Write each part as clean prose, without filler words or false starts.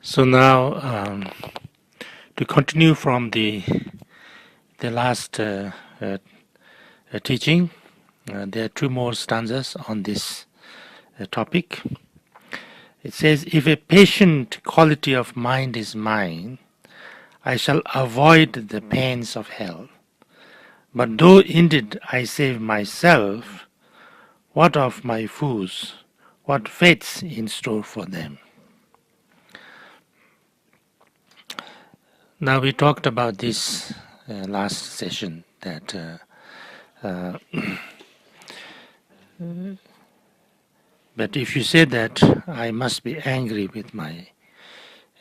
So now, to continue from the last teaching, there are two more stanzas on this topic. It says, "If a patient quality of mind is mine, I shall avoid the pains of hell. But though indeed I save myself, what of my foes? What fate's in store for them?" Now we talked about this last session that but if you say that I must be angry with my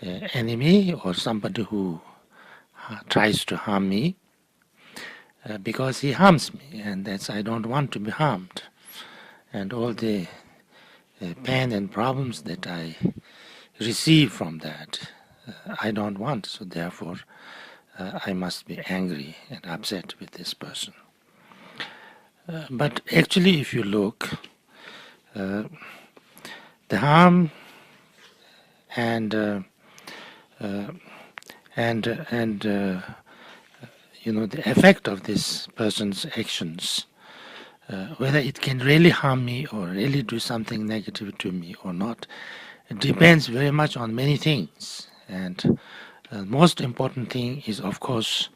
enemy or somebody who tries to harm me because he harms me, and that's I don't want to be harmed, and all the pain and problems that I receive from that I don't want, so therefore I must be angry and upset with this person. But actually, if you look, the harm and the effect of this person's actions, whether it can really harm me or really do something negative to me or not, it depends very much on many things. And the most important thing is, of course,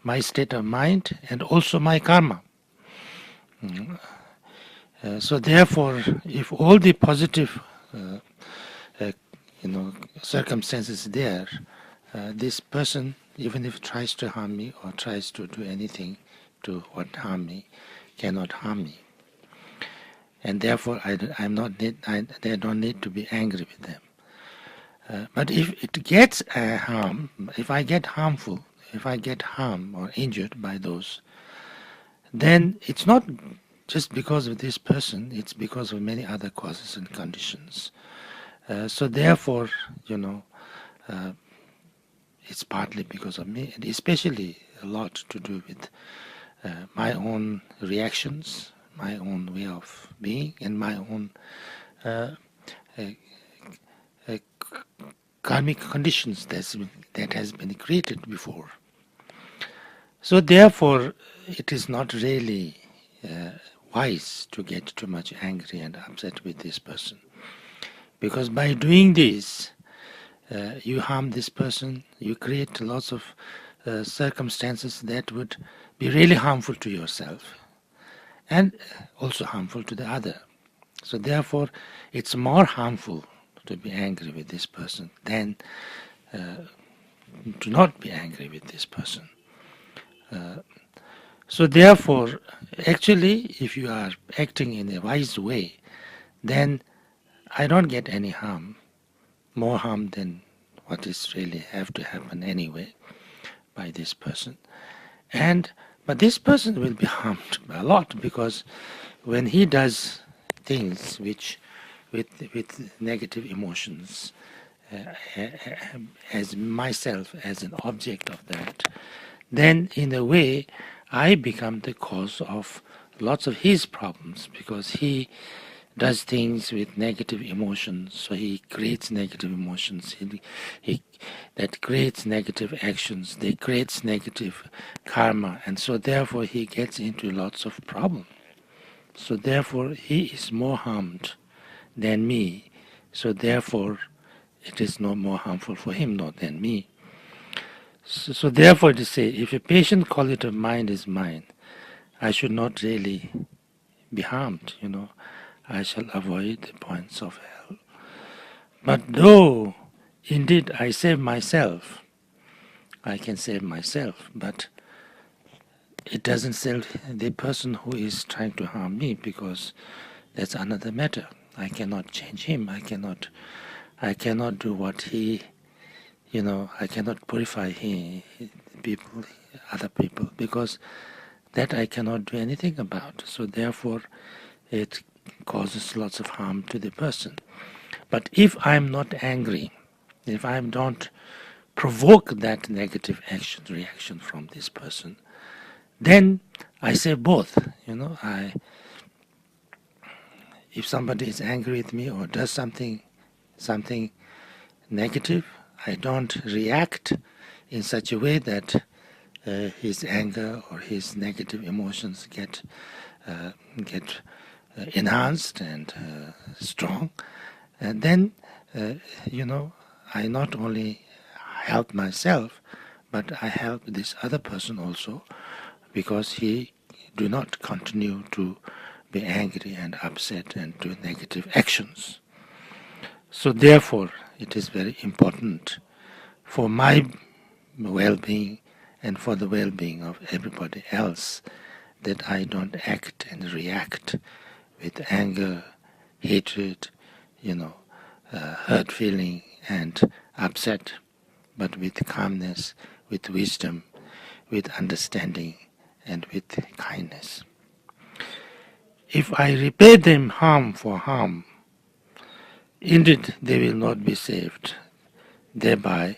my state of mind and also my karma. So therefore, if all the positive circumstances there, this person, even if tries to harm me or tries to do anything to harm me, cannot harm me. And therefore, I don't need to be angry with them. But if it gets harm, if I get harmed or injured by those, then it's not just because of this person, it's because of many other causes and conditions. So therefore, it's partly because of me, and especially a lot to do with my own reactions, my own way of being, and my own karmic conditions that has been created before. So therefore, it is not really wise to get too much angry and upset with this person, because by doing this, you harm this person, you create lots of circumstances that would be really harmful to yourself and also harmful to the other. So therefore, it's more harmful to be angry with this person than to not be angry with this person. So therefore, actually, if you are acting in a wise way, then I don't get any harm, more harm than what is really have to happen anyway by this person. But this person will be harmed a lot, because when he does things which with negative emotions, as myself as an object of that, then in a way I become the cause of lots of his problems, because he does things with negative emotions, so he creates negative emotions, he that creates negative actions, that creates negative karma, and so therefore he gets into lots of problems. So therefore he is more harmed than me, so therefore it is no more harmful for him not than me. So therefore to say, if a patient quality of mind is mine, I should not really be harmed, I shall avoid the points of hell. But though indeed I save myself, I can save myself, but it doesn't save the person who is trying to harm me, because that's another matter. I cannot change him. I cannot do what he, I cannot purify other people, because that I cannot do anything about. So therefore, it causes lots of harm to the person. But if I'm not angry, if I don't provoke that negative reaction from this person, then I say both. If somebody is angry with me or does something negative. I don't react in such a way that his anger or his negative emotions get enhanced and strong. And then, I not only help myself, but I help this other person also, because he do not continue to be angry and upset and do negative actions. So therefore, it is very important for my well-being and for the well-being of everybody else that I don't act and react with anger, hatred, hurt feeling and upset, but with calmness, with wisdom, with understanding, and with kindness. If I repay them harm for harm, indeed they will not be saved. Thereby,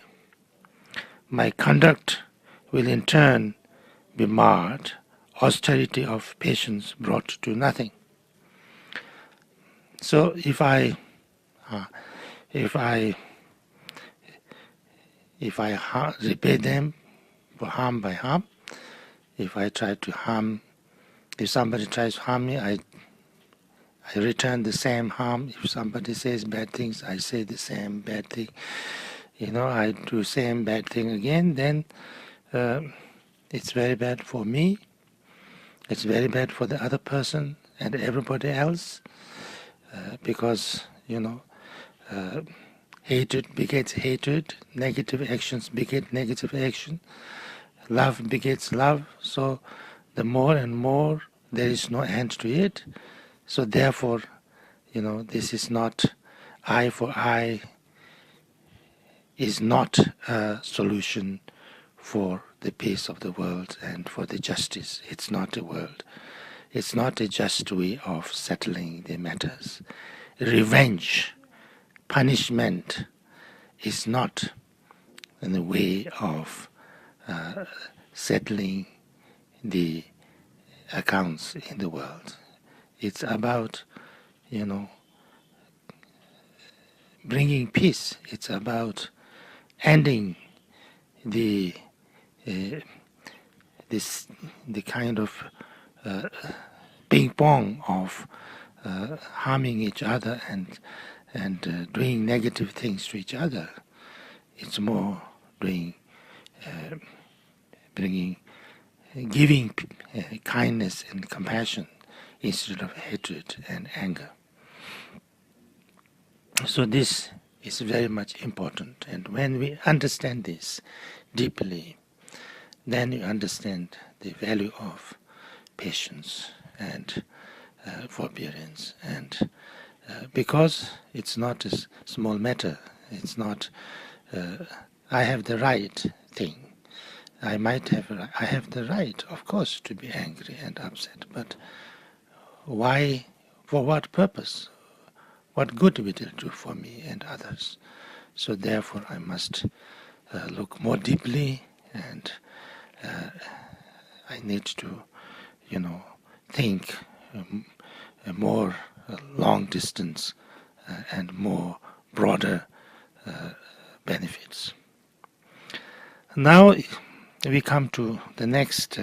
my conduct will in turn be marred, austerity of patience brought to nothing. So if I repay them for harm by harm, if somebody tries to harm me, I return the same harm. If somebody says bad things, I say the same bad thing. I do same bad thing again, then it's very bad for me. It's very bad for the other person and everybody else, because, hatred begets hatred, negative actions beget negative action, love begets love. So the more and more, there is no end to it. So therefore, this is not eye for eye, is not a solution for the peace of the world and for the justice. It's not a world. It's not a just way of settling the matters. Revenge, punishment is not in the way of settling the accounts in the world. It's about, bringing peace. It's about ending the kind of ping pong of harming each other and doing negative things to each other. It's more giving kindness and compassion instead of hatred and anger. So this is very much important, and when we understand this deeply, then you understand the value of patience and forbearance, and because it's not a small matter, it's not I have the right thing. I have the right, of course, to be angry and upset, but why, for what purpose? What good will it do for me and others? So therefore I must look more deeply, and I need to, think a more long distance and more broader benefits. Now we come to the next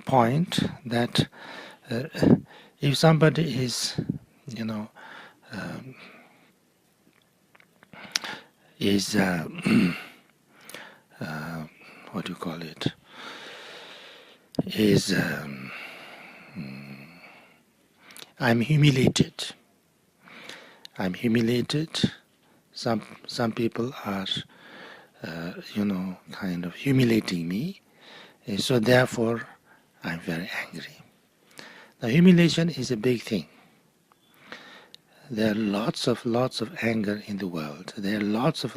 point, that if somebody is, what do you call it? I'm humiliated. Some people are, kind of humiliating me. So therefore, I'm very angry. Now, humiliation is a big thing. There are lots of anger in the world. There are lots of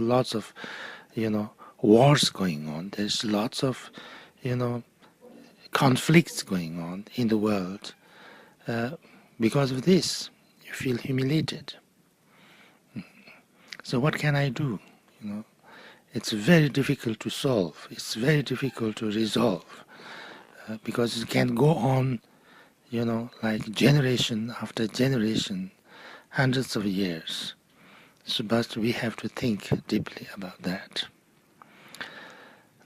wars going on. There's lots of, conflicts going on in the world. Because of this, you feel humiliated. So what can I do? It's very difficult to solve. It's very difficult to resolve, because it can go on, like generation after generation, hundreds of years. So, but we have to think deeply about that.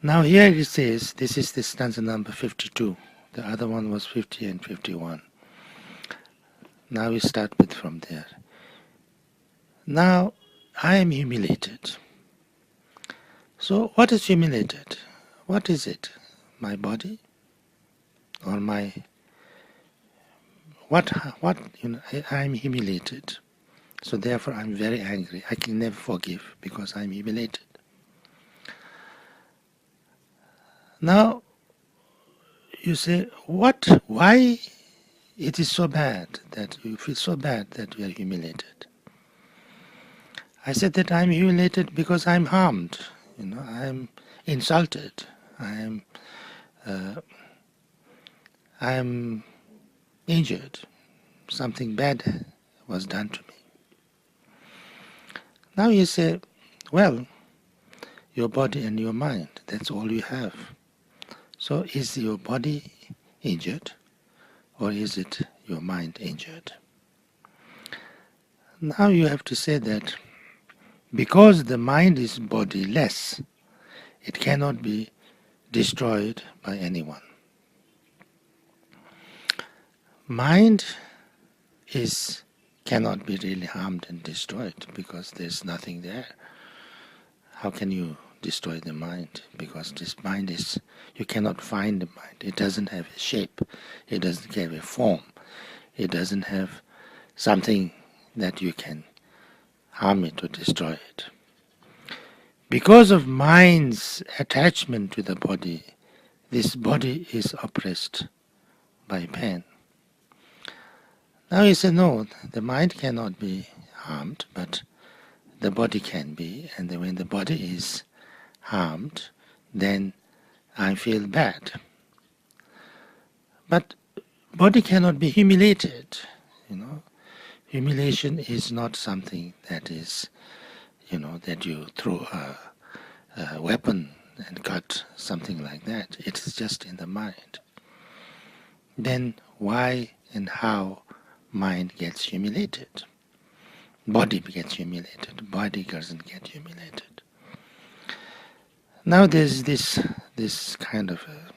Now here it says, this is the stanza number 52. The other one was 50 and 51. Now we start with from there. Now I am humiliated. So what is humiliated? What is it? My body? Or my... What, I am humiliated. So therefore I'm very angry. I can never forgive because I'm humiliated. Now you say, what? Why it is so bad that you feel so bad that you are humiliated? I said that I'm humiliated because I'm harmed. I'm insulted. I'm injured. Something bad was done to me. Now you say, well, your body and your mind, that's all you have. So is your body injured or is it your mind injured? Now you have to say that because the mind is bodiless, it cannot be destroyed by anyone. Mind cannot be really harmed and destroyed because there's nothing there. How can you destroy the mind? Because this mind you cannot find the mind. It doesn't have a shape. It doesn't have a form. It doesn't have something that you can harm it or destroy it. Because of mind's attachment to the body, this body is oppressed by pain. Now you say, no, the mind cannot be harmed, but the body can be, and when the body is harmed, then I feel bad. But body cannot be humiliated, Humiliation is not something that is, that you throw a weapon and cut, something like that. It is just in the mind. Then why and how mind gets humiliated? Body gets humiliated. Body doesn't get humiliated. Now there's this kind of a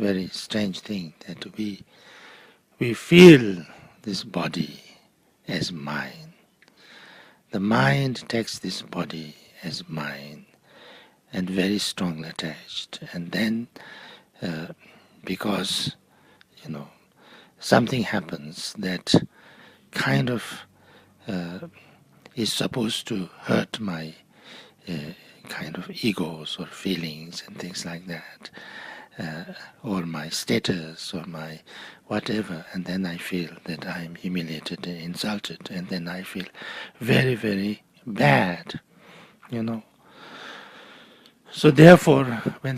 very strange thing that we feel this body as mine. The mind takes this body as mine and very strongly attached. And then because something happens that kind of is supposed to hurt my kind of egos or feelings and things like that, or my status or my whatever, and then I feel that I am humiliated and insulted, and then I feel very, very bad, So therefore, when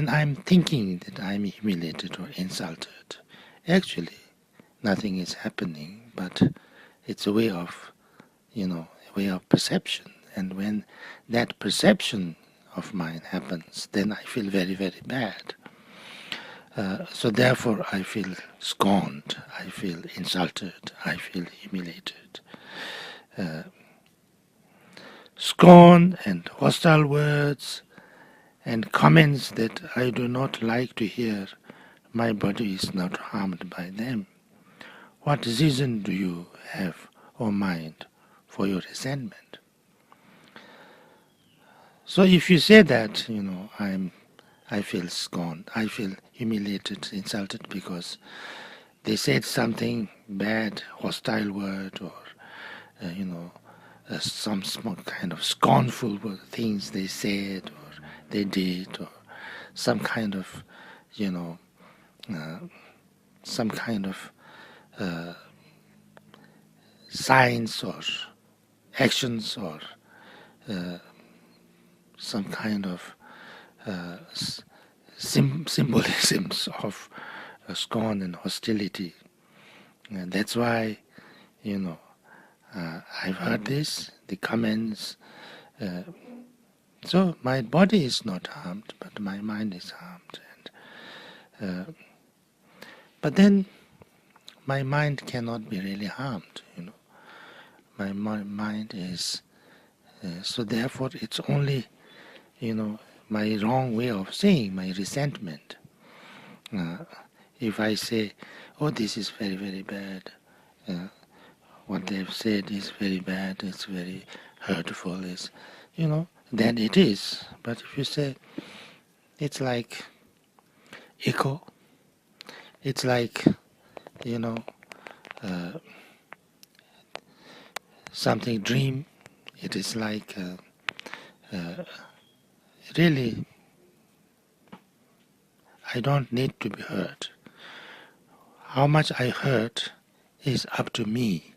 I'm thinking that I'm humiliated or insulted, actually nothing is happening, but it's a way of, a way of perception. And when that perception of mine happens, then I feel very, very bad. So therefore I feel scorned, I feel insulted, I feel humiliated. Scorn and hostile words and comments that I do not like to hear, my body is not harmed by them. What reason do you have, O mind, for your resentment? So if you say that, I feel scorned, I feel humiliated, insulted because they said something bad, hostile word, or some small kind of scornful things they said or they did, or some kind of, some kind of signs or actions or some kind of symbolisms of scorn and hostility. And that's why, I've heard the comments. So my body is not harmed, but my mind is harmed. And, but then my mind cannot be really harmed, my mind is, so therefore it's only, my wrong way of saying, my resentment. If I say, oh, this is very, very bad, what they've said is very bad, it's very hurtful, then it is. But if you say, it's like echo, it's like, something dream, it is like really, I don't need to be hurt. How much I hurt is up to me,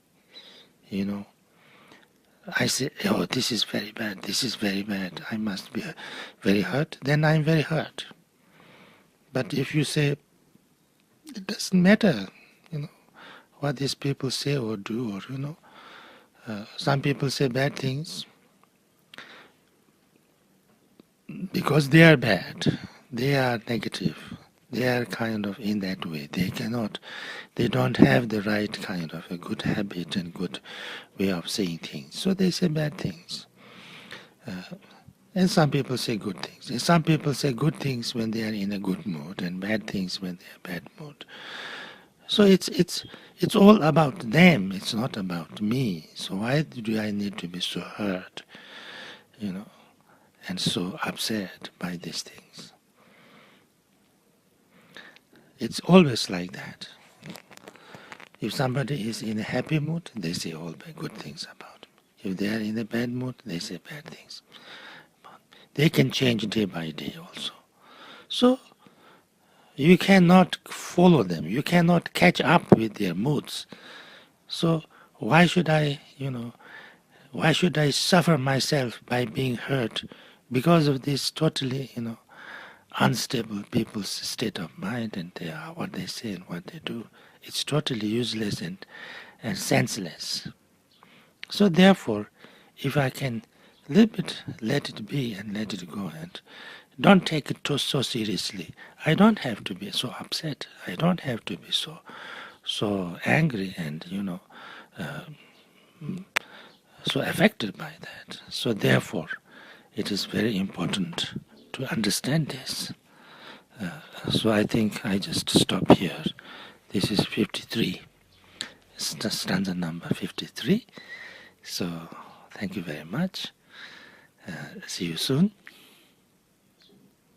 I say, oh, this is very bad, this is very bad, I must be very hurt, then I'm very hurt. But if you say, it doesn't matter, what these people say or do, or, some people say bad things because they are bad, they are negative, they are kind of in that way. They don't have the right kind of a good habit and good way of saying things. So they say bad things. And some people say good things. And some people say good things when they are in a good mood and bad things when they are bad mood. So it's all about them. It's not about me. So why do I need to be so hurt, and so upset by these things? It's always like that. If somebody is in a happy mood, they say all good things about me. If they are in a bad mood, they say bad things. They can change day by day also. So you cannot follow them. You cannot catch up with their moods. So why should I suffer myself by being hurt because of this totally, unstable people's state of mind and what they say and what they do? It's totally useless and senseless. So therefore, if I can a little bit let it be and let it go and don't take it so seriously. I don't have to be so upset. I don't have to be so angry and so affected by that. So therefore, it is very important to understand this. So I think I just stop here. This is 53, stanza number 53. So thank you very much. See you soon.